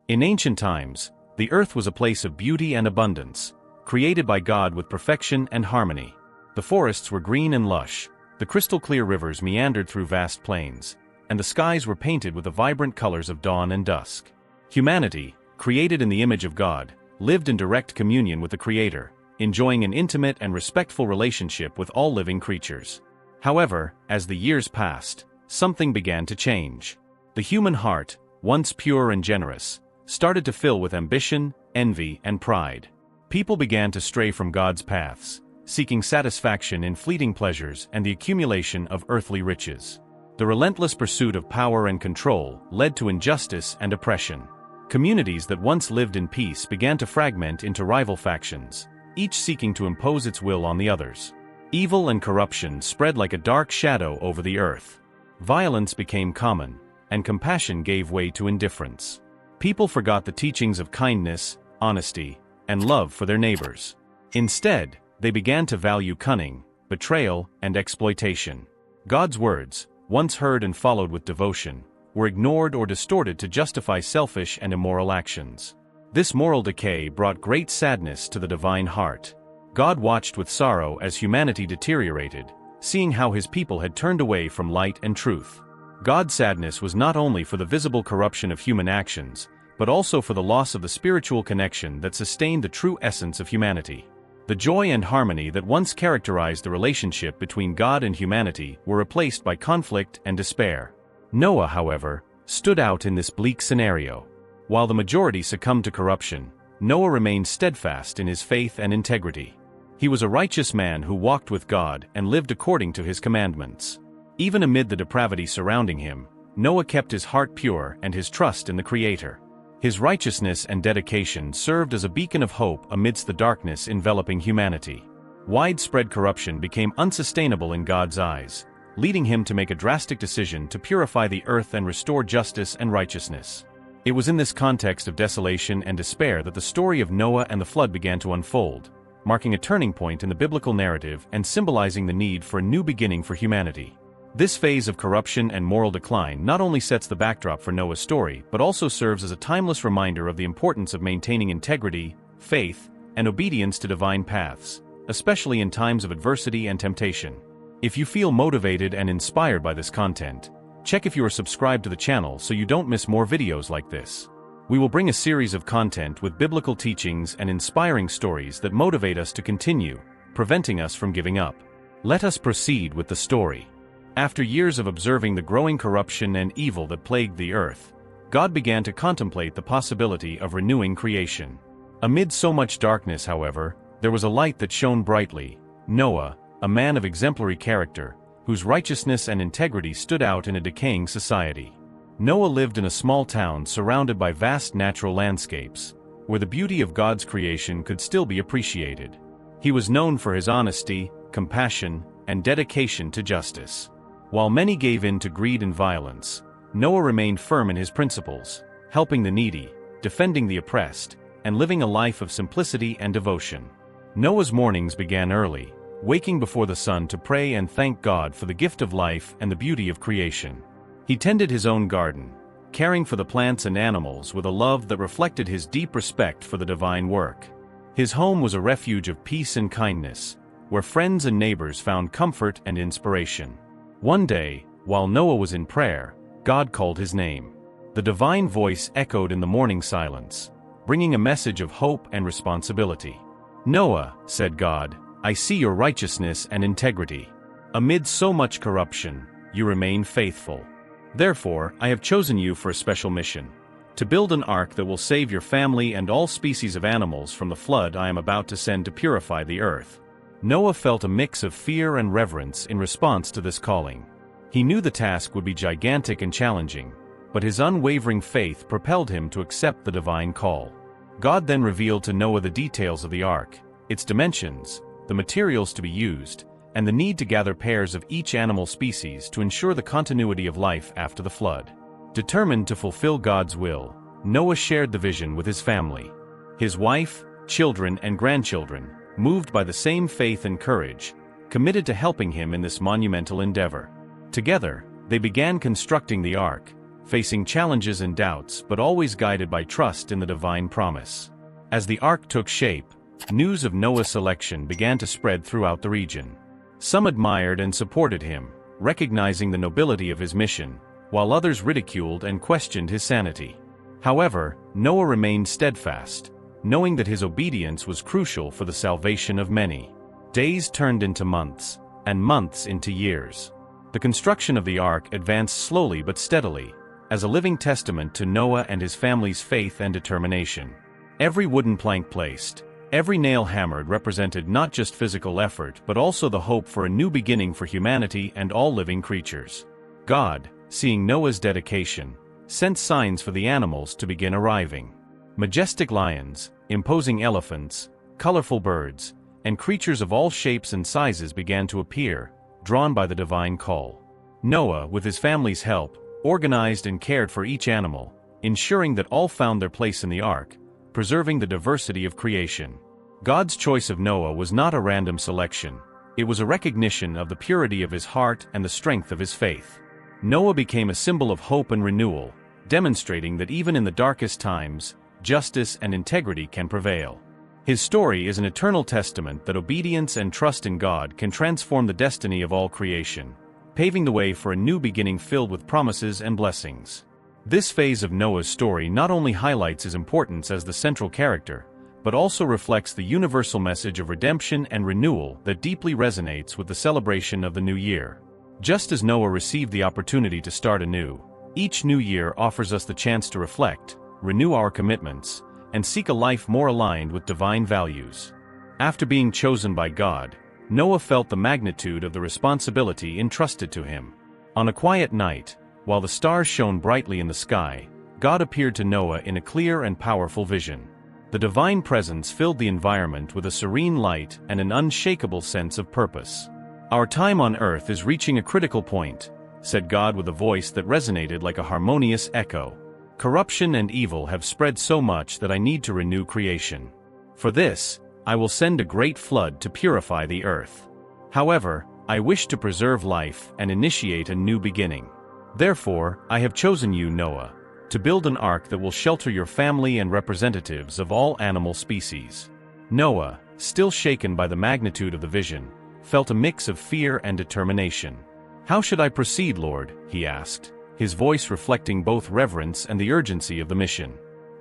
In ancient times, the earth was a place of beauty and abundance, created by God with perfection and harmony. The forests were green and lush, the crystal-clear rivers meandered through vast plains, and the skies were painted with the vibrant colors of dawn and dusk. Humanity, created in the image of God, lived in direct communion with the Creator, enjoying an intimate and respectful relationship with all living creatures. However, as the years passed, something began to change. The human heart, once pure and generous, started to fill with ambition, envy, and pride. People began to stray from God's paths, seeking satisfaction in fleeting pleasures and the accumulation of earthly riches. The relentless pursuit of power and control led to injustice and oppression. Communities that once lived in peace began to fragment into rival factions, each seeking to impose its will on the others. Evil and corruption spread like a dark shadow over the earth. Violence became common, and compassion gave way to indifference. People forgot the teachings of kindness, honesty, and love for their neighbors. Instead, they began to value cunning, betrayal, and exploitation. God's words, once heard and followed with devotion, were ignored or distorted to justify selfish and immoral actions. This moral decay brought great sadness to the divine heart. God watched with sorrow as humanity deteriorated, seeing how his people had turned away from light and truth. God's sadness was not only for the visible corruption of human actions, but also for the loss of the spiritual connection that sustained the true essence of humanity. The joy and harmony that once characterized the relationship between God and humanity were replaced by conflict and despair. Noah, however, stood out in this bleak scenario. While the majority succumbed to corruption, Noah remained steadfast in his faith and integrity. He was a righteous man who walked with God and lived according to his commandments. Even amid the depravity surrounding him, Noah kept his heart pure and his trust in the Creator. His righteousness and dedication served as a beacon of hope amidst the darkness enveloping humanity. Widespread corruption became unsustainable in God's eyes, leading him to make a drastic decision to purify the earth and restore justice and righteousness. It was in this context of desolation and despair that the story of Noah and the flood began to unfold, marking a turning point in the biblical narrative and symbolizing the need for a new beginning for humanity. This phase of corruption and moral decline not only sets the backdrop for Noah's story, but also serves as a timeless reminder of the importance of maintaining integrity, faith, and obedience to divine paths, especially in times of adversity and temptation. If you feel motivated and inspired by this content, check if you are subscribed to the channel so you don't miss more videos like this. We will bring a series of content with biblical teachings and inspiring stories that motivate us to continue, preventing us from giving up. Let us proceed with the story. After years of observing the growing corruption and evil that plagued the earth, God began to contemplate the possibility of renewing creation. Amid so much darkness, however, there was a light that shone brightly: Noah, a man of exemplary character, whose righteousness and integrity stood out in a decaying society. Noah lived in a small town surrounded by vast natural landscapes, where the beauty of God's creation could still be appreciated. He was known for his honesty, compassion, and dedication to justice. While many gave in to greed and violence, Noah remained firm in his principles, helping the needy, defending the oppressed, and living a life of simplicity and devotion. Noah's mornings began early, waking before the sun to pray and thank God for the gift of life and the beauty of creation. He tended his own garden, caring for the plants and animals with a love that reflected his deep respect for the divine work. His home was a refuge of peace and kindness, where friends and neighbors found comfort and inspiration. One day, while Noah was in prayer, God called his name. The divine voice echoed in the morning silence, bringing a message of hope and responsibility. "Noah," said God, "I see your righteousness and integrity. Amid so much corruption, you remain faithful. Therefore, I have chosen you for a special mission: to build an ark that will save your family and all species of animals from the flood I am about to send to purify the earth." Noah felt a mix of fear and reverence in response to this calling. He knew the task would be gigantic and challenging, but his unwavering faith propelled him to accept the divine call. God then revealed to Noah the details of the ark, its dimensions, the materials to be used, and the need to gather pairs of each animal species to ensure the continuity of life after the flood. Determined to fulfill God's will, Noah shared the vision with his family. His wife, children, and grandchildren, moved by the same faith and courage, committed to helping him in this monumental endeavor. Together, they began constructing the ark, facing challenges and doubts but always guided by trust in the divine promise. As the ark took shape, news of Noah's selection began to spread throughout the region. Some admired and supported him, recognizing the nobility of his mission, while others ridiculed and questioned his sanity. However, Noah remained steadfast, knowing that his obedience was crucial for the salvation of many. Days turned into months, and months into years. The construction of the ark advanced slowly but steadily, as a living testament to Noah and his family's faith and determination. Every wooden plank placed, every nail hammered represented not just physical effort but also the hope for a new beginning for humanity and all living creatures. God, seeing Noah's dedication, sent signs for the animals to begin arriving. Majestic lions, imposing elephants, colorful birds, and creatures of all shapes and sizes began to appear, drawn by the divine call. Noah, with his family's help, organized and cared for each animal, ensuring that all found their place in the ark, preserving the diversity of creation. God's choice of Noah was not a random selection, it was a recognition of the purity of his heart and the strength of his faith. Noah became a symbol of hope and renewal, demonstrating that even in the darkest times, justice and integrity can prevail. His story is an eternal testament that obedience and trust in God can transform the destiny of all creation, paving the way for a new beginning filled with promises and blessings. This phase of Noah's story not only highlights his importance as the central character, but also reflects the universal message of redemption and renewal that deeply resonates with the celebration of the new year. Just as Noah received the opportunity to start anew, each new year offers us the chance to reflect, renew our commitments, and seek a life more aligned with divine values. After being chosen by God, Noah felt the magnitude of the responsibility entrusted to him. On a quiet night, while the stars shone brightly in the sky, God appeared to Noah in a clear and powerful vision. The divine presence filled the environment with a serene light and an unshakable sense of purpose. "Our time on earth is reaching a critical point," said God with a voice that resonated like a harmonious echo. "Corruption and evil have spread so much that I need to renew creation. For this, I will send a great flood to purify the earth. However, I wish to preserve life and initiate a new beginning. Therefore, I have chosen you, Noah, to build an ark that will shelter your family and representatives of all animal species." Noah, still shaken by the magnitude of the vision, felt a mix of fear and determination. "How should I proceed, Lord?" he asked, his voice reflecting both reverence and the urgency of the mission.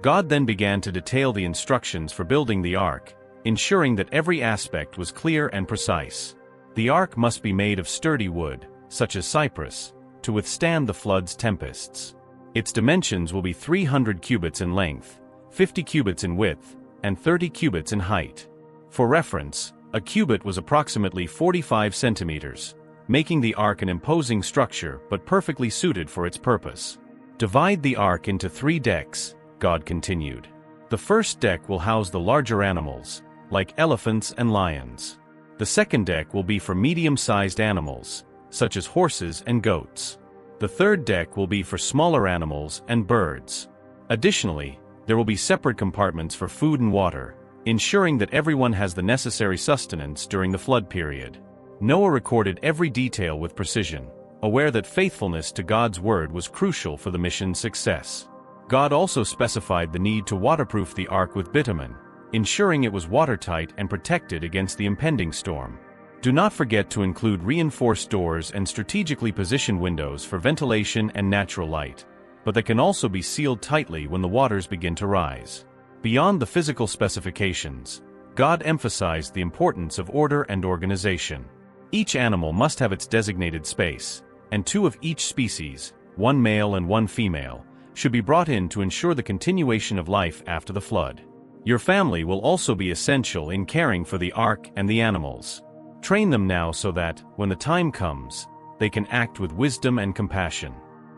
God then began to detail the instructions for building the ark, ensuring that every aspect was clear and precise. The ark must be made of sturdy wood, such as cypress, to withstand the flood's tempests. Its dimensions will be 300 cubits in length, 50 cubits in width, and 30 cubits in height. For reference, a cubit was approximately 45 centimeters, making the ark an imposing structure but perfectly suited for its purpose. "Divide the ark into 3 decks," God continued. "The first deck will house the larger animals, like elephants and lions. The second deck will be for medium-sized animals, such as horses and goats. The third deck will be for smaller animals and birds. Additionally, there will be separate compartments for food and water, ensuring that everyone has the necessary sustenance during the flood period." Noah recorded every detail with precision, aware that faithfulness to God's word was crucial for the mission's success. God also specified the need to waterproof the ark with bitumen, ensuring it was watertight and protected against the impending storm. Do not forget to include reinforced doors and strategically positioned windows for ventilation and natural light, but they can also be sealed tightly when the waters begin to rise. Beyond the physical specifications, God emphasized the importance of order and organization. Each animal must have its designated space, and 2 of each species, 1 male and 1 female, should be brought in to ensure the continuation of life after the flood. Your family will also be essential in caring for the ark and the animals. Train them now so that, when the time comes, they can act with wisdom and compassion.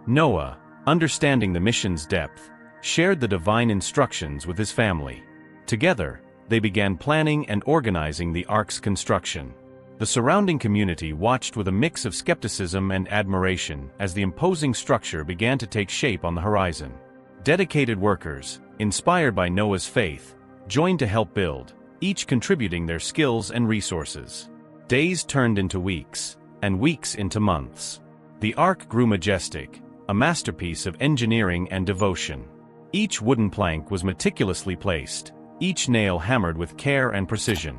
Noah, understanding the mission's depth, shared the divine instructions with his family. Together, they began planning and organizing the ark's construction. The surrounding community watched with a mix of skepticism and admiration as the imposing structure began to take shape on the horizon. Dedicated workers, inspired by Noah's faith, joined to help build, each contributing their skills and resources. Days turned into weeks, and weeks into months. The ark grew majestic, a masterpiece of engineering and devotion. Each wooden plank was meticulously placed, each nail hammered with care and precision.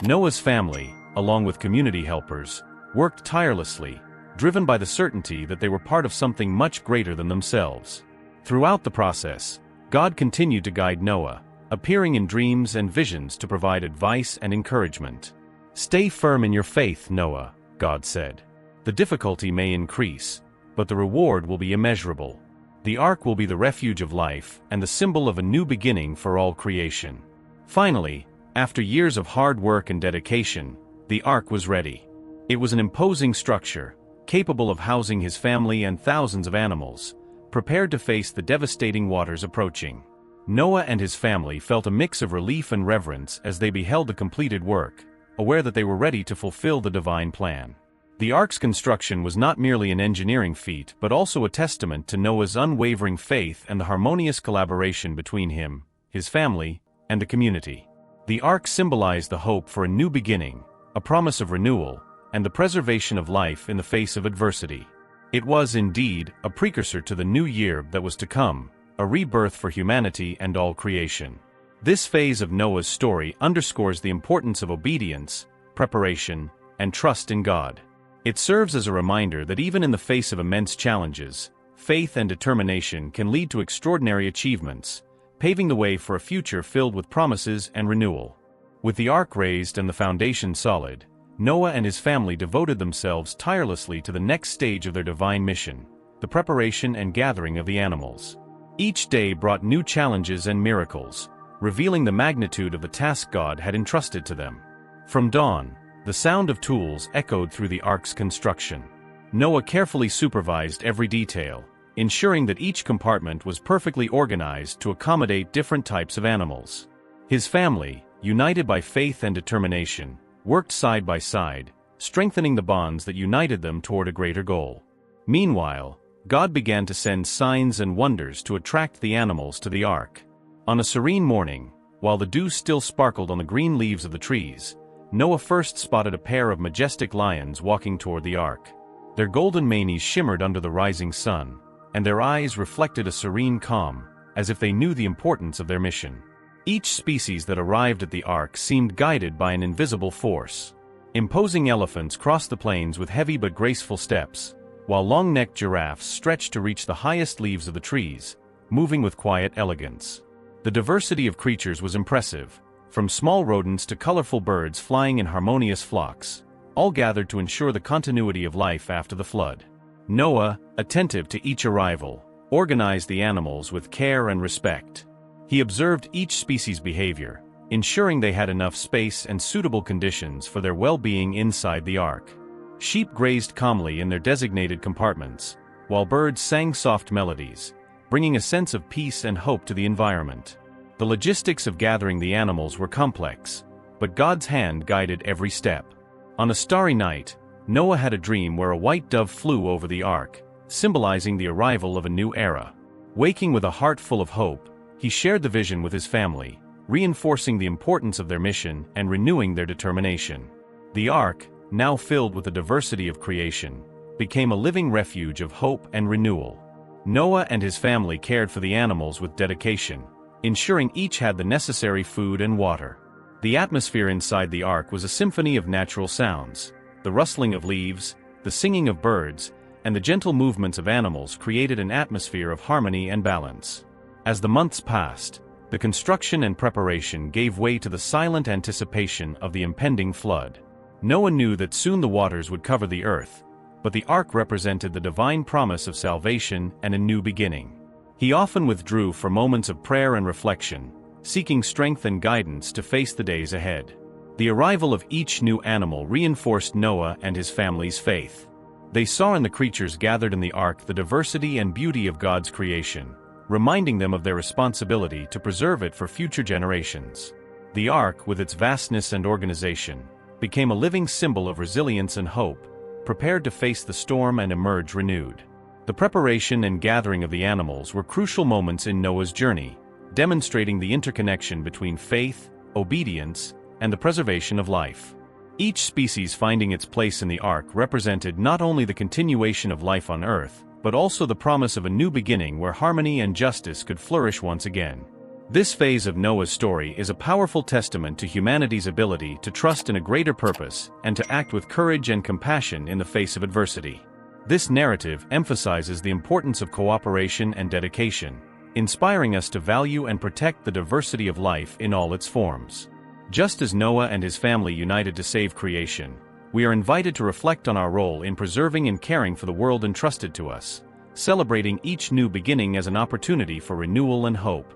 Noah's family, along with community helpers, worked tirelessly, driven by the certainty that they were part of something much greater than themselves. Throughout the process, God continued to guide Noah, appearing in dreams and visions to provide advice and encouragement. "Stay firm in your faith, Noah," God said. "The difficulty may increase, but the reward will be immeasurable. The ark will be the refuge of life and the symbol of a new beginning for all creation." Finally, after years of hard work and dedication, the ark was ready. It was an imposing structure, capable of housing his family and thousands of animals, prepared to face the devastating waters approaching. Noah and his family felt a mix of relief and reverence as they beheld the completed work, aware that they were ready to fulfill the divine plan. The ark's construction was not merely an engineering feat but also a testament to Noah's unwavering faith and the harmonious collaboration between him, his family, and the community. The ark symbolized the hope for a new beginning, a promise of renewal, and the preservation of life in the face of adversity. It was, indeed, a precursor to the new year that was to come, a rebirth for humanity and all creation. This phase of Noah's story underscores the importance of obedience, preparation, and trust in God. It serves as a reminder that even in the face of immense challenges, faith and determination can lead to extraordinary achievements, paving the way for a future filled with promises and renewal. With the ark raised and the foundation solid, Noah and his family devoted themselves tirelessly to the next stage of their divine mission, the preparation and gathering of the animals. Each day brought new challenges and miracles, revealing the magnitude of the task God had entrusted to them. From dawn, the sound of tools echoed through the ark's construction. Noah carefully supervised every detail, ensuring that each compartment was perfectly organized to accommodate different types of animals. His family, united by faith and determination, worked side by side, strengthening the bonds that united them toward a greater goal. Meanwhile, God began to send signs and wonders to attract the animals to the ark. On a serene morning, while the dew still sparkled on the green leaves of the trees, Noah first spotted a pair of majestic lions walking toward the ark. Their golden manes shimmered under the rising sun, and their eyes reflected a serene calm, as if they knew the importance of their mission. Each species that arrived at the ark seemed guided by an invisible force. Imposing elephants crossed the plains with heavy but graceful steps, while long-necked giraffes stretched to reach the highest leaves of the trees, moving with quiet elegance. The diversity of creatures was impressive, from small rodents to colorful birds flying in harmonious flocks, all gathered to ensure the continuity of life after the flood. Noah, attentive to each arrival, organized the animals with care and respect. He observed each species' behavior, ensuring they had enough space and suitable conditions for their well-being inside the ark. Sheep grazed calmly in their designated compartments, while birds sang soft melodies, bringing a sense of peace and hope to the environment. The logistics of gathering the animals were complex, but God's hand guided every step. On a starry night, Noah had a dream where a white dove flew over the ark, symbolizing the arrival of a new era. Waking with a heart full of hope, he shared the vision with his family, reinforcing the importance of their mission and renewing their determination. The ark, now filled with the diversity of creation, became a living refuge of hope and renewal. Noah and his family cared for the animals with dedication, ensuring each had the necessary food and water. The atmosphere inside the ark was a symphony of natural sounds. The rustling of leaves, the singing of birds, and the gentle movements of animals created an atmosphere of harmony and balance. As the months passed, the construction and preparation gave way to the silent anticipation of the impending flood. Noah knew that soon the waters would cover the earth, but the ark represented the divine promise of salvation and a new beginning. He often withdrew for moments of prayer and reflection, seeking strength and guidance to face the days ahead. The arrival of each new animal reinforced Noah and his family's faith. They saw in the creatures gathered in the ark the diversity and beauty of God's creation, reminding them of their responsibility to preserve it for future generations. The ark, with its vastness and organization, became a living symbol of resilience and hope, prepared to face the storm and emerge renewed. The preparation and gathering of the animals were crucial moments in Noah's journey, demonstrating the interconnection between faith, obedience, and the preservation of life. Each species finding its place in the ark represented not only the continuation of life on earth, but also the promise of a new beginning where harmony and justice could flourish once again. This phase of Noah's story is a powerful testament to humanity's ability to trust in a greater purpose and to act with courage and compassion in the face of adversity. This narrative emphasizes the importance of cooperation and dedication, inspiring us to value and protect the diversity of life in all its forms. Just as Noah and his family united to save creation, we are invited to reflect on our role in preserving and caring for the world entrusted to us, celebrating each new beginning as an opportunity for renewal and hope.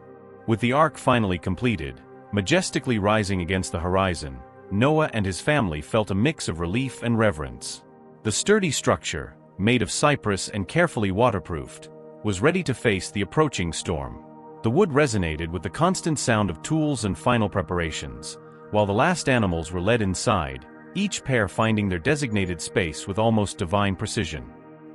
With the ark finally completed, majestically rising against the horizon, Noah and his family felt a mix of relief and reverence. The sturdy structure, made of cypress and carefully waterproofed, was ready to face the approaching storm. The wood resonated with the constant sound of tools and final preparations, while the last animals were led inside, each pair finding their designated space with almost divine precision.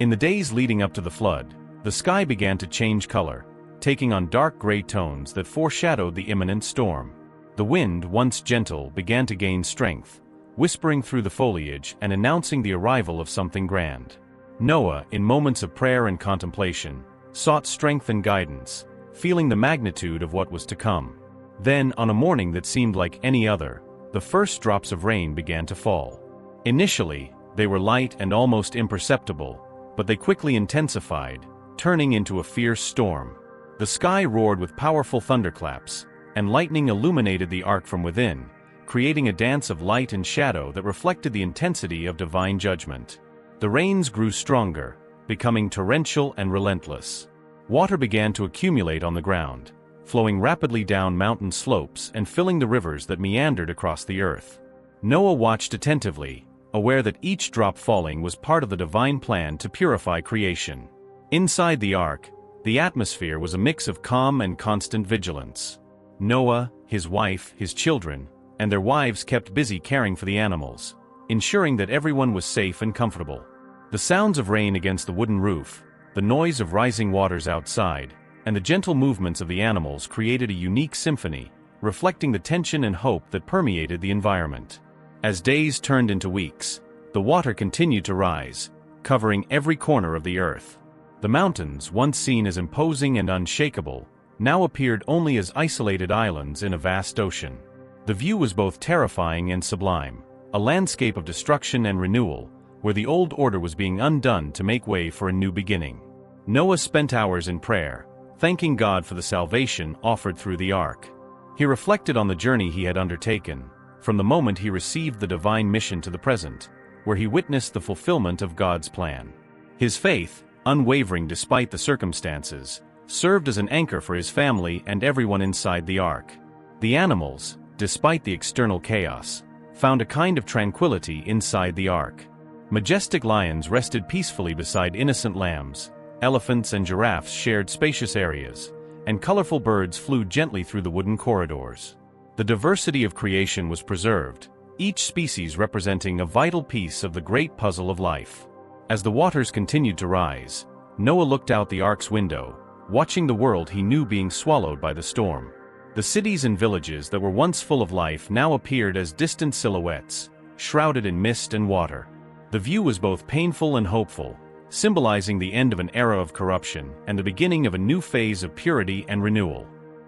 In the days leading up to the flood, the sky began to change color, taking on dark gray tones that foreshadowed the imminent storm. The wind, once gentle, began to gain strength, whispering through the foliage and announcing the arrival of something grand. Noah, in moments of prayer and contemplation, sought strength and guidance, feeling the magnitude of what was to come. Then, on a morning that seemed like any other, the first drops of rain began to fall. Initially, they were light and almost imperceptible, but they quickly intensified, turning into a fierce storm. The sky roared with powerful thunderclaps, and lightning illuminated the ark from within, creating a dance of light and shadow that reflected the intensity of divine judgment. The rains grew stronger, becoming torrential and relentless. Water began to accumulate on the ground, flowing rapidly down mountain slopes and filling the rivers that meandered across the earth. Noah watched attentively, aware that each drop falling was part of the divine plan to purify creation. Inside the ark, the atmosphere was a mix of calm and constant vigilance. Noah, his wife, his children, and their wives kept busy caring for the animals, ensuring that everyone was safe and comfortable. The sounds of rain against the wooden roof, the noise of rising waters outside, and the gentle movements of the animals created a unique symphony, reflecting the tension and hope that permeated the environment. As days turned into weeks, the water continued to rise, covering every corner of the earth. The mountains, once seen as imposing and unshakable, now appeared only as isolated islands in a vast ocean. The view was both terrifying and sublime, a landscape of destruction and renewal, where the old order was being undone to make way for a new beginning. Noah spent hours in prayer, thanking God for the salvation offered through the ark. He reflected on the journey he had undertaken, from the moment he received the divine mission to the present, where he witnessed the fulfillment of God's plan. His faith, unwavering despite the circumstances, served as an anchor for his family and everyone inside the ark. The animals, despite the external chaos, found a kind of tranquility inside the ark. Majestic lions rested peacefully beside innocent lambs, elephants and giraffes shared spacious areas, and colorful birds flew gently through the wooden corridors. The diversity of creation was preserved, each species representing a vital piece of the great puzzle of life. As the waters continued to rise, Noah looked out the ark's window, watching the world he knew being swallowed by the storm. The cities and villages that were once full of life now appeared as distant silhouettes, shrouded in mist and water. The view was both painful and hopeful, symbolizing the end of an era of corruption and the beginning of a new phase of purity and renewal.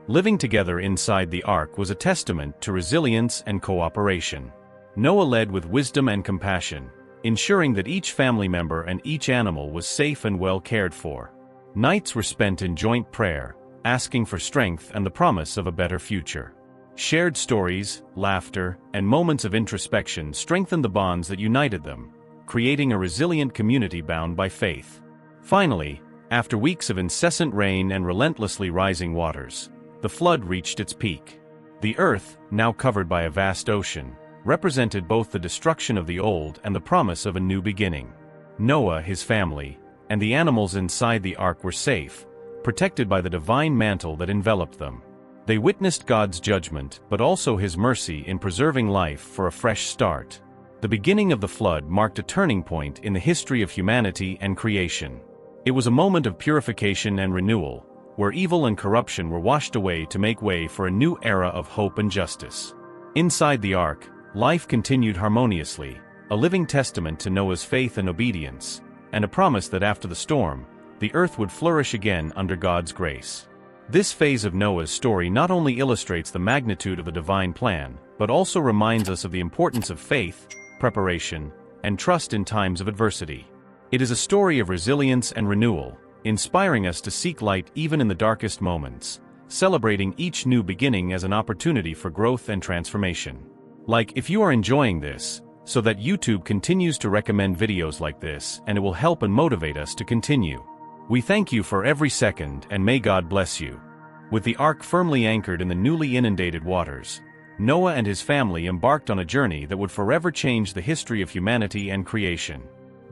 Living together inside the ark was a testament to resilience and cooperation. Noah led with wisdom and compassion, ensuring that each family member and each animal was safe and well cared for. Nights were spent in joint prayer, asking for strength and the promise of a better future. Shared stories, laughter, and moments of introspection strengthened the bonds that united them, creating a resilient community bound by faith. Finally, after weeks of incessant rain and relentlessly rising waters, the flood reached its peak. The earth, now covered by a vast ocean, represented both the destruction of the old and the promise of a new beginning. Noah, his family, and the animals inside the ark were safe, protected by the divine mantle that enveloped them. They witnessed God's judgment but also His mercy in preserving life for a fresh start. The beginning of the flood marked a turning point in the history of humanity and creation. It was a moment of purification and renewal, where evil and corruption were washed away to make way for a new era of hope and justice. Inside the ark, life continued harmoniously, a living testament to Noah's faith and obedience, and a promise that after the storm, the earth would flourish again under God's grace. This phase of Noah's story not only illustrates the magnitude of the divine plan, but also reminds us of the importance of faith, preparation, and trust in times of adversity. It is a story of resilience and renewal, inspiring us to seek light even in the darkest moments, celebrating each new beginning as an opportunity for growth and transformation. Like, if you are enjoying this, so that YouTube continues to recommend videos like this, and it will help and motivate us to continue. We thank you for every second, and may God bless you. With the ark firmly anchored in the newly inundated waters, Noah and his family embarked on a journey that would forever change the history of humanity and creation.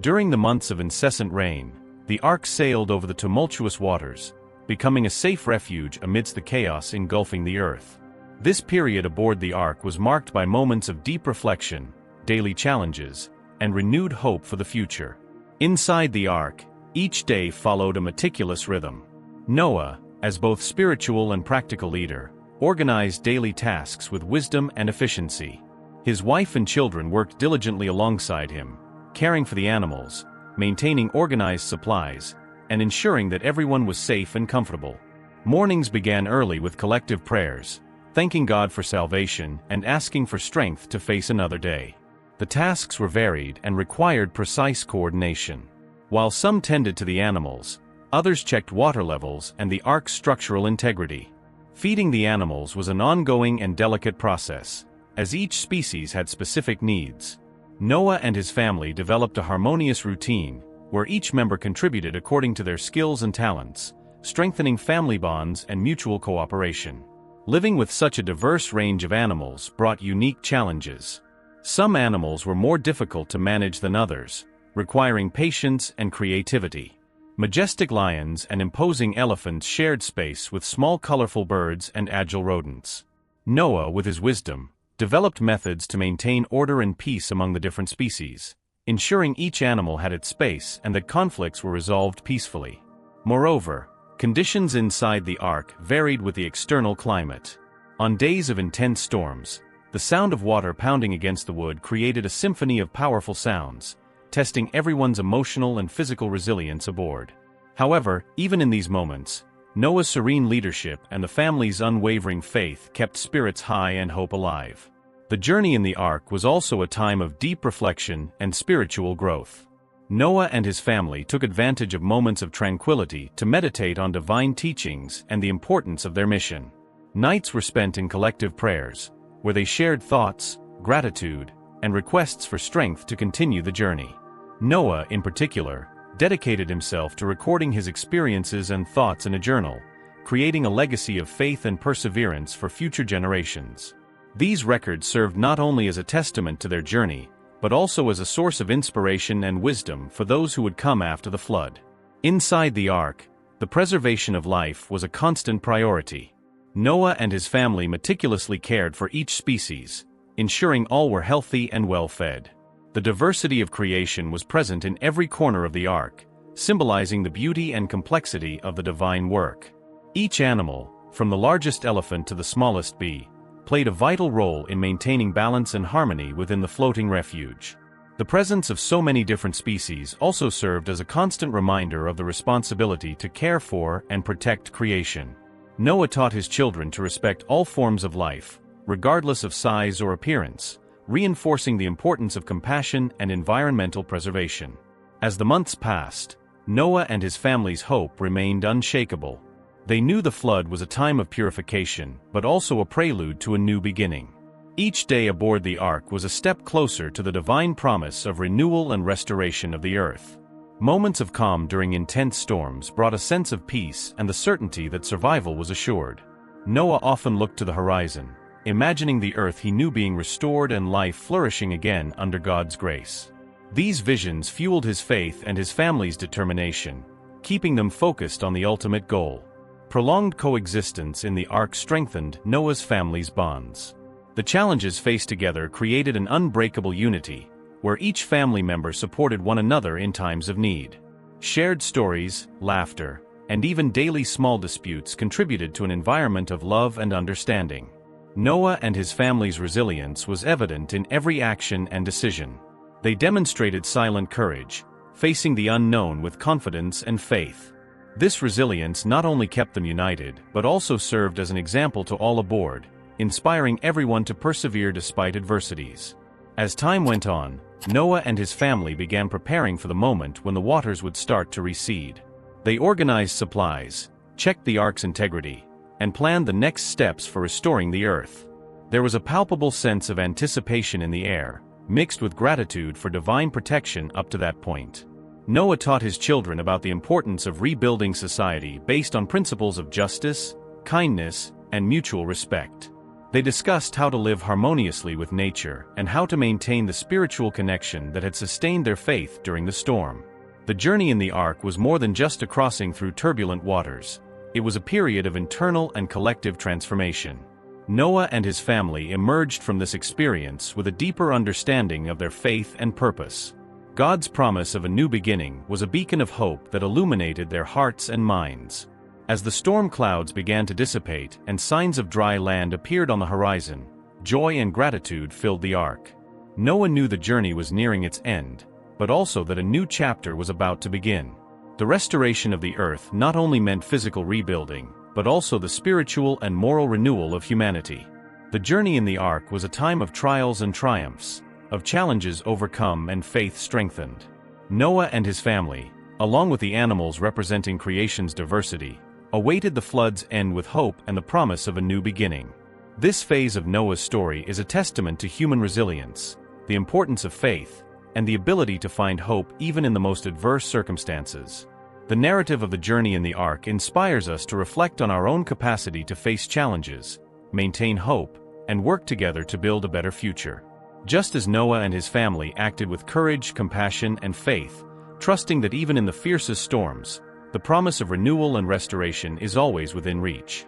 During the months of incessant rain, the ark sailed over the tumultuous waters, becoming a safe refuge amidst the chaos engulfing the earth. This period aboard the ark was marked by moments of deep reflection, daily challenges, and renewed hope for the future. Inside the ark, each day followed a meticulous rhythm. Noah, as both spiritual and practical leader, organized daily tasks with wisdom and efficiency. His wife and children worked diligently alongside him, caring for the animals, maintaining organized supplies, and ensuring that everyone was safe and comfortable. Mornings began early with collective prayers, thanking God for salvation and asking for strength to face another day. The tasks were varied and required precise coordination. While some tended to the animals, others checked water levels and the ark's structural integrity. Feeding the animals was an ongoing and delicate process, as each species had specific needs. Noah and his family developed a harmonious routine, where each member contributed according to their skills and talents, strengthening family bonds and mutual cooperation. Living with such a diverse range of animals brought unique challenges. Some animals were more difficult to manage than others, requiring patience and creativity. Majestic lions and imposing elephants shared space with small colorful birds and agile rodents. Noah, with his wisdom, developed methods to maintain order and peace among the different species, ensuring each animal had its space and that conflicts were resolved peacefully. Moreover, conditions inside the ark varied with the external climate. On days of intense storms, the sound of water pounding against the wood created a symphony of powerful sounds, testing everyone's emotional and physical resilience aboard. However, even in these moments, Noah's serene leadership and the family's unwavering faith kept spirits high and hope alive. The journey in the ark was also a time of deep reflection and spiritual growth. Noah and his family took advantage of moments of tranquility to meditate on divine teachings and the importance of their mission. Nights were spent in collective prayers, where they shared thoughts, gratitude, and requests for strength to continue the journey. Noah, in particular, dedicated himself to recording his experiences and thoughts in a journal, creating a legacy of faith and perseverance for future generations. These records served not only as a testament to their journey, but also as a source of inspiration and wisdom for those who would come after the flood. Inside the ark, the preservation of life was a constant priority. Noah and his family meticulously cared for each species, ensuring all were healthy and well-fed. The diversity of creation was present in every corner of the ark, symbolizing the beauty and complexity of the divine work. Each animal, from the largest elephant to the smallest bee, played a vital role in maintaining balance and harmony within the floating refuge. The presence of so many different species also served as a constant reminder of the responsibility to care for and protect creation. Noah taught his children to respect all forms of life, regardless of size or appearance, reinforcing the importance of compassion and environmental preservation. As the months passed, Noah and his family's hope remained unshakable. They knew the flood was a time of purification, but also a prelude to a new beginning. Each day aboard the ark was a step closer to the divine promise of renewal and restoration of the earth. Moments of calm during intense storms brought a sense of peace and the certainty that survival was assured. Noah often looked to the horizon, imagining the earth he knew being restored and life flourishing again under God's grace. These visions fueled his faith and his family's determination, keeping them focused on the ultimate goal. Prolonged coexistence in the ark strengthened Noah's family's bonds. The challenges faced together created an unbreakable unity, where each family member supported one another in times of need. Shared stories, laughter, and even daily small disputes contributed to an environment of love and understanding. Noah and his family's resilience was evident in every action and decision. They demonstrated silent courage, facing the unknown with confidence and faith. This resilience not only kept them united, but also served as an example to all aboard, inspiring everyone to persevere despite adversities. As time went on, Noah and his family began preparing for the moment when the waters would start to recede. They organized supplies, checked the ark's integrity, and planned the next steps for restoring the earth. There was a palpable sense of anticipation in the air, mixed with gratitude for divine protection up to that point. Noah taught his children about the importance of rebuilding society based on principles of justice, kindness, and mutual respect. They discussed how to live harmoniously with nature and how to maintain the spiritual connection that had sustained their faith during the storm. The journey in the ark was more than just a crossing through turbulent waters. It was a period of internal and collective transformation. Noah and his family emerged from this experience with a deeper understanding of their faith and purpose. God's promise of a new beginning was a beacon of hope that illuminated their hearts and minds. As the storm clouds began to dissipate and signs of dry land appeared on the horizon, joy and gratitude filled the ark. Noah knew the journey was nearing its end, but also that a new chapter was about to begin. The restoration of the earth not only meant physical rebuilding, but also the spiritual and moral renewal of humanity. The journey in the ark was a time of trials and triumphs, of challenges overcome and faith strengthened. Noah and his family, along with the animals representing creation's diversity, awaited the flood's end with hope and the promise of a new beginning. This phase of Noah's story is a testament to human resilience, the importance of faith, and the ability to find hope even in the most adverse circumstances. The narrative of the journey in the ark inspires us to reflect on our own capacity to face challenges, maintain hope, and work together to build a better future. Just as Noah and his family acted with courage, compassion, and faith, trusting that even in the fiercest storms, the promise of renewal and restoration is always within reach.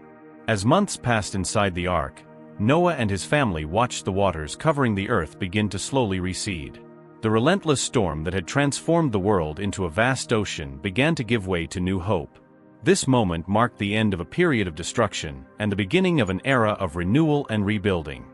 As months passed inside the ark, Noah and his family watched the waters covering the earth begin to slowly recede. The relentless storm that had transformed the world into a vast ocean began to give way to new hope. This moment marked the end of a period of destruction and the beginning of an era of renewal and rebuilding.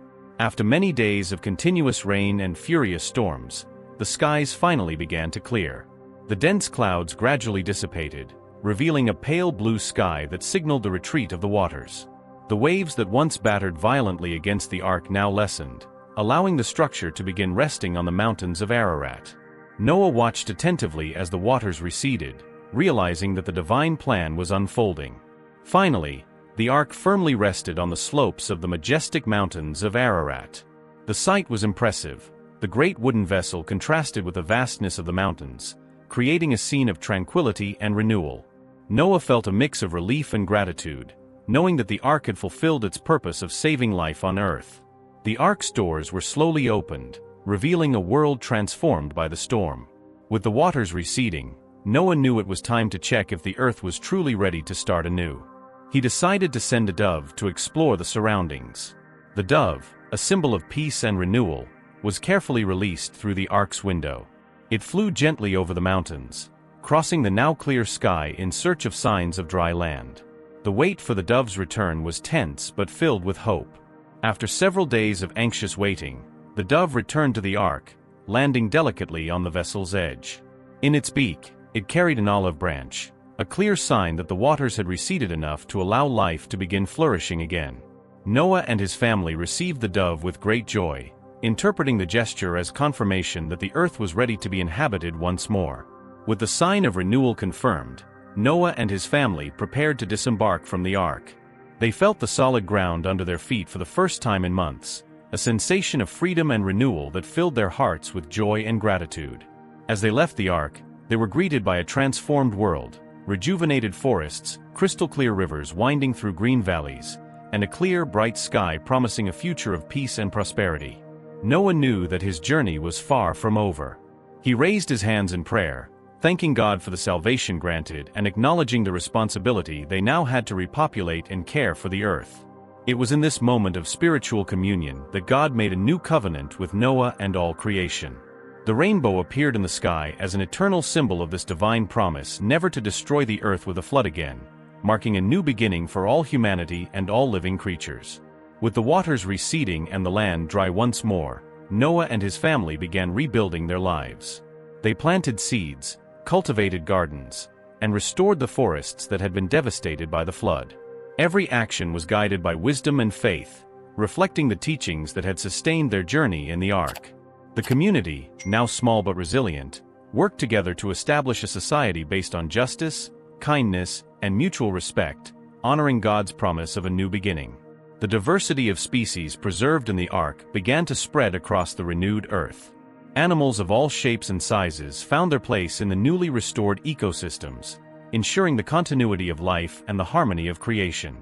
After many days of continuous rain and furious storms, the skies finally began to clear. The dense clouds gradually dissipated, revealing a pale blue sky that signaled the retreat of the waters. The waves that once battered violently against the ark now lessened, allowing the structure to begin resting on the mountains of Ararat. Noah watched attentively as the waters receded, realizing that the divine plan was unfolding. Finally, the ark firmly rested on the slopes of the majestic mountains of Ararat. The sight was impressive. The great wooden vessel contrasted with the vastness of the mountains, creating a scene of tranquility and renewal. Noah felt a mix of relief and gratitude, knowing that the ark had fulfilled its purpose of saving life on earth. The ark's doors were slowly opened, revealing a world transformed by the storm. With the waters receding, Noah knew it was time to check if the earth was truly ready to start anew. He decided to send a dove to explore the surroundings. The dove, a symbol of peace and renewal, was carefully released through the ark's window. It flew gently over the mountains, crossing the now clear sky in search of signs of dry land. The wait for the dove's return was tense but filled with hope. After several days of anxious waiting, the dove returned to the ark, landing delicately on the vessel's edge. In its beak, it carried an olive branch, a clear sign that the waters had receded enough to allow life to begin flourishing again. Noah and his family received the dove with great joy, interpreting the gesture as confirmation that the earth was ready to be inhabited once more. With the sign of renewal confirmed, Noah and his family prepared to disembark from the ark. They felt the solid ground under their feet for the first time in months, a sensation of freedom and renewal that filled their hearts with joy and gratitude. As they left the ark, they were greeted by a transformed world, rejuvenated forests, crystal-clear rivers winding through green valleys, and a clear, bright sky promising a future of peace and prosperity. Noah knew that his journey was far from over. He raised his hands in prayer, thanking God for the salvation granted and acknowledging the responsibility they now had to repopulate and care for the earth. It was in this moment of spiritual communion that God made a new covenant with Noah and all creation. The rainbow appeared in the sky as an eternal symbol of this divine promise never to destroy the earth with a flood again, marking a new beginning for all humanity and all living creatures. With the waters receding and the land dry once more, Noah and his family began rebuilding their lives. They planted seeds, cultivated gardens, and restored the forests that had been devastated by the flood. Every action was guided by wisdom and faith, reflecting the teachings that had sustained their journey in the Ark. The community, now small but resilient, worked together to establish a society based on justice, kindness, and mutual respect, honoring God's promise of a new beginning. The diversity of species preserved in the Ark began to spread across the renewed Earth. Animals of all shapes and sizes found their place in the newly restored ecosystems, ensuring the continuity of life and the harmony of creation.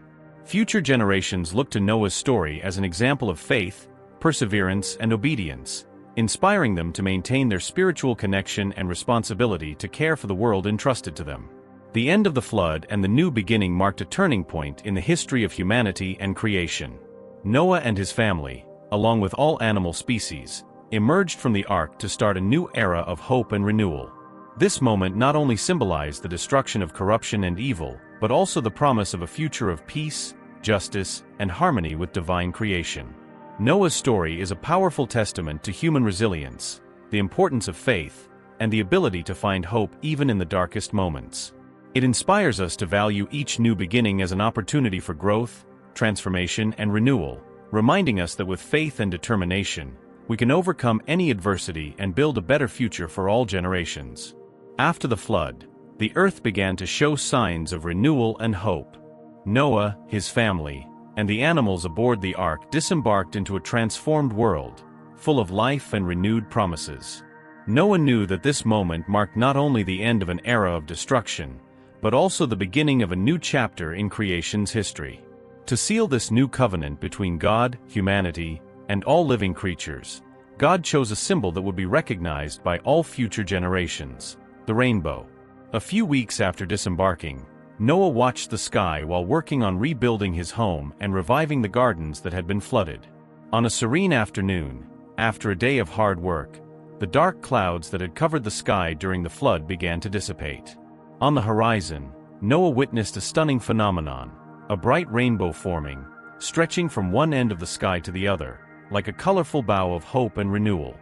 Future generations look to Noah's story as an example of faith, perseverance, and obedience, inspiring them to maintain their spiritual connection and responsibility to care for the world entrusted to them. The end of the flood and the new beginning marked a turning point in the history of humanity and creation. Noah and his family, along with all animal species, emerged from the Ark to start a new era of hope and renewal. This moment not only symbolized the destruction of corruption and evil, but also the promise of a future of peace, justice, and harmony with divine creation. Noah's story is a powerful testament to human resilience, the importance of faith, and the ability to find hope even in the darkest moments. It inspires us to value each new beginning as an opportunity for growth, transformation, and renewal, reminding us that with faith and determination, we can overcome any adversity and build a better future for all generations. After the flood, the earth began to show signs of renewal and hope. Noah, his family, and the animals aboard the Ark disembarked into a transformed world, full of life and renewed promises. Noah knew that this moment marked not only the end of an era of destruction, but also the beginning of a new chapter in creation's history. To seal this new covenant between God, humanity, and all living creatures, God chose a symbol that would be recognized by all future generations: the rainbow. A few weeks after disembarking, Noah watched the sky while working on rebuilding his home and reviving the gardens that had been flooded. On a serene afternoon, after a day of hard work, the dark clouds that had covered the sky during the flood began to dissipate. On the horizon, Noah witnessed a stunning phenomenon, a bright rainbow forming, stretching from one end of the sky to the other, like a colorful bow of hope and renewal.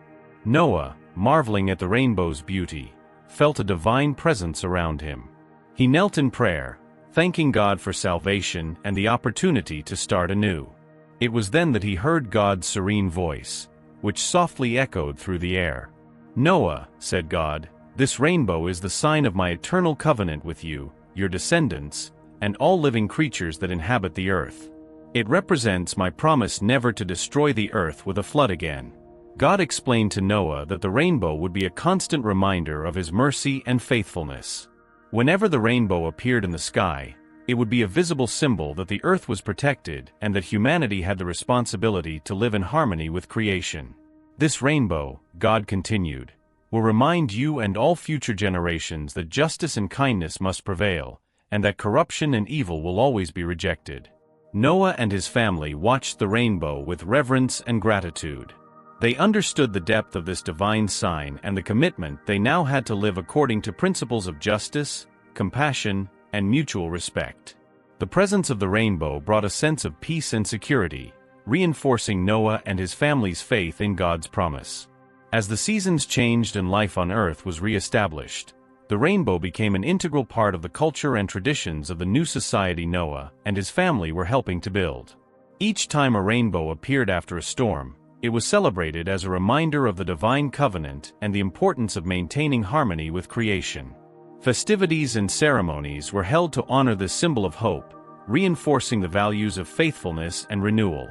Noah, marveling at the rainbow's beauty, felt a divine presence around him. He knelt in prayer, thanking God for salvation and the opportunity to start anew. It was then that he heard God's serene voice, which softly echoed through the air. "Noah," said God, "this rainbow is the sign of my eternal covenant with you, your descendants, and all living creatures that inhabit the earth. It represents my promise never to destroy the earth with a flood again." God explained to Noah that the rainbow would be a constant reminder of his mercy and faithfulness. Whenever the rainbow appeared in the sky, it would be a visible symbol that the earth was protected and that humanity had the responsibility to live in harmony with creation. "This rainbow," God continued, "will remind you and all future generations that justice and kindness must prevail, and that corruption and evil will always be rejected." Noah and his family watched the rainbow with reverence and gratitude. They understood the depth of this divine sign and the commitment they now had to live according to principles of justice, compassion, and mutual respect. The presence of the rainbow brought a sense of peace and security, reinforcing Noah and his family's faith in God's promise. As the seasons changed and life on Earth was re-established, the rainbow became an integral part of the culture and traditions of the new society Noah and his family were helping to build. Each time a rainbow appeared after a storm, it was celebrated as a reminder of the divine covenant and the importance of maintaining harmony with creation. Festivities and ceremonies were held to honor this symbol of hope, reinforcing the values of faithfulness and renewal.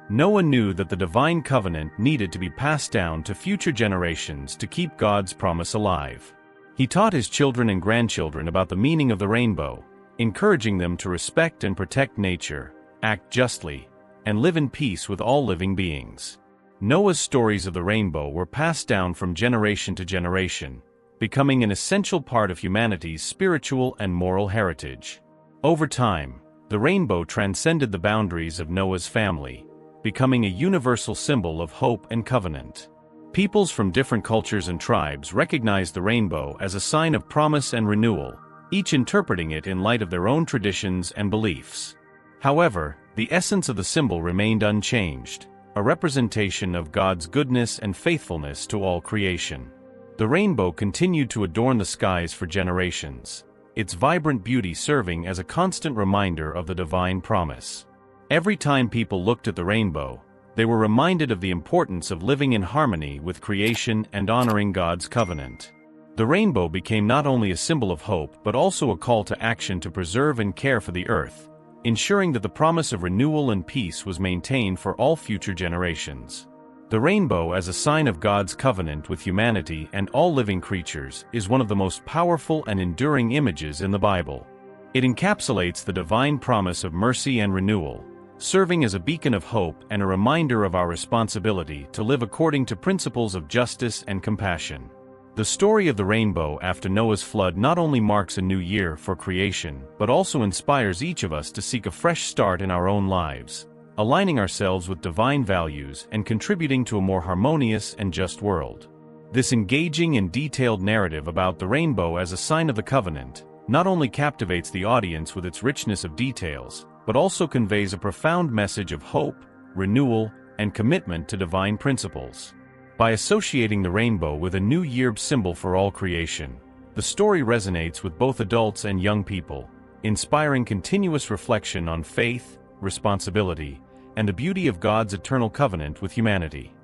Noah knew that the divine covenant needed to be passed down to future generations to keep God's promise alive. He taught his children and grandchildren about the meaning of the rainbow, encouraging them to respect and protect nature, act justly, and live in peace with all living beings. Noah's stories of the rainbow were passed down from generation to generation, becoming an essential part of humanity's spiritual and moral heritage. Over time, the rainbow transcended the boundaries of Noah's family, becoming a universal symbol of hope and covenant. Peoples from different cultures and tribes recognized the rainbow as a sign of promise and renewal, each interpreting it in light of their own traditions and beliefs. However, the essence of the symbol remained unchanged, a representation of God's goodness and faithfulness to all creation. The rainbow continued to adorn the skies for generations, its vibrant beauty serving as a constant reminder of the divine promise. Every time people looked at the rainbow, they were reminded of the importance of living in harmony with creation and honoring God's covenant. The rainbow became not only a symbol of hope but also a call to action to preserve and care for the earth, ensuring that the promise of renewal and peace was maintained for all future generations. The rainbow, as a sign of God's covenant with humanity and all living creatures, is one of the most powerful and enduring images in the Bible. It encapsulates the divine promise of mercy and renewal, serving as a beacon of hope and a reminder of our responsibility to live according to principles of justice and compassion. The story of the rainbow after Noah's flood not only marks a new year for creation but also inspires each of us to seek a fresh start in our own lives, aligning ourselves with divine values and contributing to a more harmonious and just world. This engaging and detailed narrative about the rainbow as a sign of the covenant not only captivates the audience with its richness of details, but also conveys a profound message of hope, renewal, and commitment to divine principles. By associating the rainbow with a new year symbol for all creation, the story resonates with both adults and young people, inspiring continuous reflection on faith, responsibility, and the beauty of God's eternal covenant with humanity.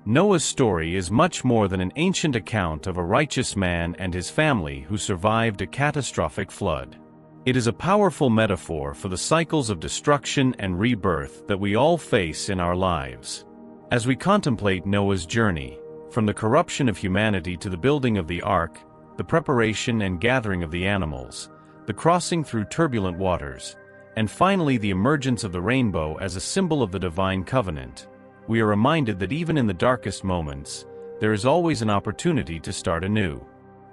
Noah's story is much more than an ancient account of a righteous man and his family who survived a catastrophic flood. It is a powerful metaphor for the cycles of destruction and rebirth that we all face in our lives. As we contemplate Noah's journey, from the corruption of humanity to the building of the ark, the preparation and gathering of the animals, the crossing through turbulent waters, and finally the emergence of the rainbow as a symbol of the divine covenant, we are reminded that even in the darkest moments, there is always an opportunity to start anew.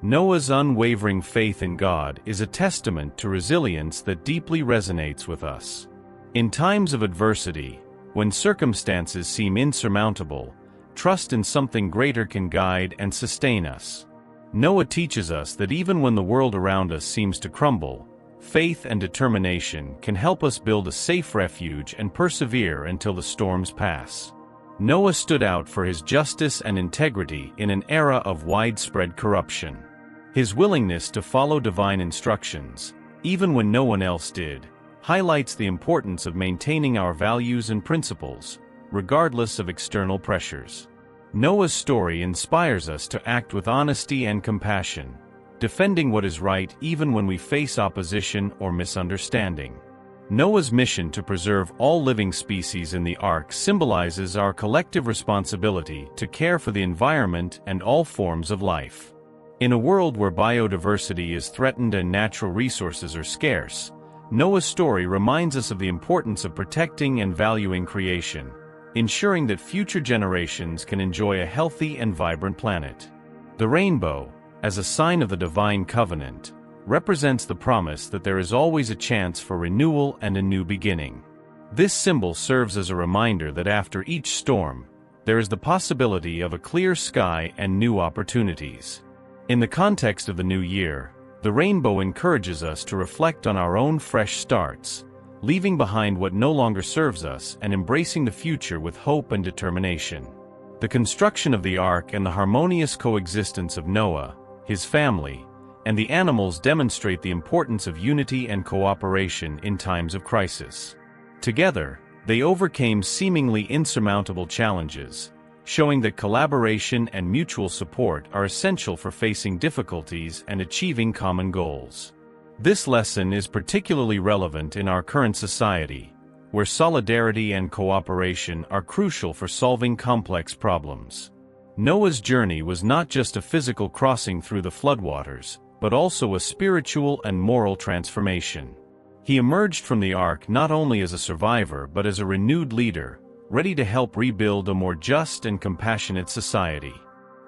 Noah's unwavering faith in God is a testament to resilience that deeply resonates with us. In times of adversity, when circumstances seem insurmountable, trust in something greater can guide and sustain us. Noah teaches us that even when the world around us seems to crumble, faith and determination can help us build a safe refuge and persevere until the storms pass. Noah stood out for his justice and integrity in an era of widespread corruption. His willingness to follow divine instructions, even when no one else did, highlights the importance of maintaining our values and principles, regardless of external pressures. Noah's story inspires us to act with honesty and compassion, defending what is right even when we face opposition or misunderstanding. Noah's mission to preserve all living species in the ark symbolizes our collective responsibility to care for the environment and all forms of life. In a world where biodiversity is threatened and natural resources are scarce, Noah's story reminds us of the importance of protecting and valuing creation, ensuring that future generations can enjoy a healthy and vibrant planet. The rainbow, as a sign of the divine covenant, represents the promise that there is always a chance for renewal and a new beginning. This symbol serves as a reminder that after each storm, there is the possibility of a clear sky and new opportunities. In the context of the new year, the rainbow encourages us to reflect on our own fresh starts, leaving behind what no longer serves us and embracing the future with hope and determination. The construction of the ark and the harmonious coexistence of Noah, his family, and the animals demonstrate the importance of unity and cooperation in times of crisis. Together, they overcame seemingly insurmountable challenges, showing that collaboration and mutual support are essential for facing difficulties and achieving common goals. This lesson is particularly relevant in our current society, where solidarity and cooperation are crucial for solving complex problems. Noah's journey was not just a physical crossing through the floodwaters, but also a spiritual and moral transformation. He emerged from the ark not only as a survivor but as a renewed leader, ready to help rebuild a more just and compassionate society.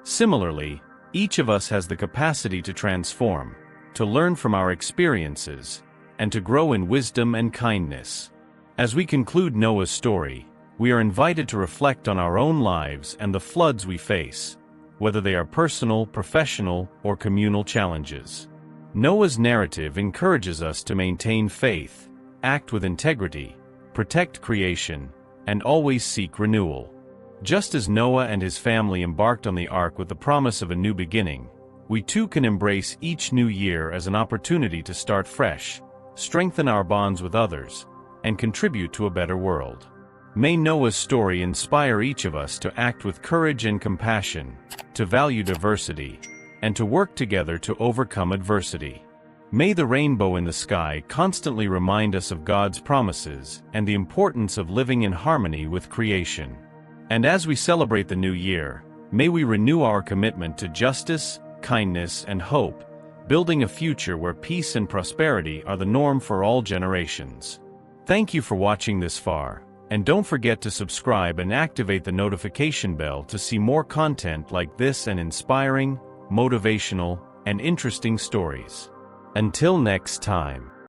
Similarly, each of us has the capacity to transform, to learn from our experiences, and to grow in wisdom and kindness. As we conclude Noah's story, we are invited to reflect on our own lives and the floods we face, whether they are personal, professional, or communal challenges. Noah's narrative encourages us to maintain faith, act with integrity, protect creation, and always seek renewal. Just as Noah and his family embarked on the ark with the promise of a new beginning, we too can embrace each new year as an opportunity to start fresh, strengthen our bonds with others, and contribute to a better world. May Noah's story inspire each of us to act with courage and compassion, to value diversity, and to work together to overcome adversity. May the rainbow in the sky constantly remind us of God's promises and the importance of living in harmony with creation. And as we celebrate the new year, may we renew our commitment to justice, kindness, and hope, building a future where peace and prosperity are the norm for all generations. Thank you for watching this far, and don't forget to subscribe and activate the notification bell to see more content like this and inspiring, motivational, and interesting stories. Until next time.